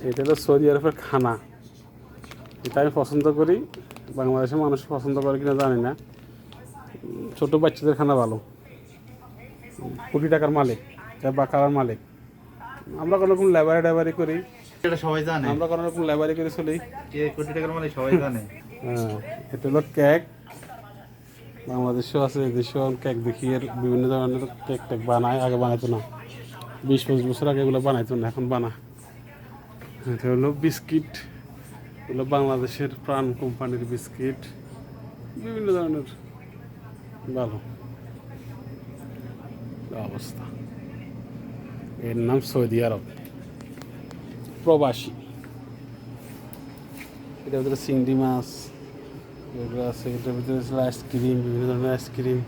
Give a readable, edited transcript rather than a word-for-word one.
এটা হলো সৌদি আরবের খানা। এটা আমি পছন্দ করি, বাংলাদেশের মানুষ পছন্দ করে কিনা জানি না। ছোট বাচ্চাদের খানা ভালো। কোটি টাকার মালিক বা কারার মালিক। আমরা কোনো রকম লেবারি করি, এটা সবাই জানে। আমরা কোনো রকম লেবারি করে চলি। কে কোটি টাকার মালিক সবাই জানে। হ্যাঁ, এটা হলো কেক। বাংলাদেশেও আছে, এদেশেও কেক দেখি, এর বিভিন্ন ধরনের কেক টেক বানায়। আগে বানাইতো না, 20-25 বছর আগে এগুলো বানাইতো না, এখন বানা। এটা হলো বিস্কিট, এগুলো বাংলাদেশের প্রাণ কোম্পানির বিস্কিট, বিভিন্ন ধরনের ভালো অবস্থা। এর নাম সৌদি আরব, প্রবাসী। এটার ভিতরে চিংড়ি মাছ, এগুলো আছে। এটার ভিতরে আইসক্রিম, বিভিন্ন ধরনের আইসক্রিম।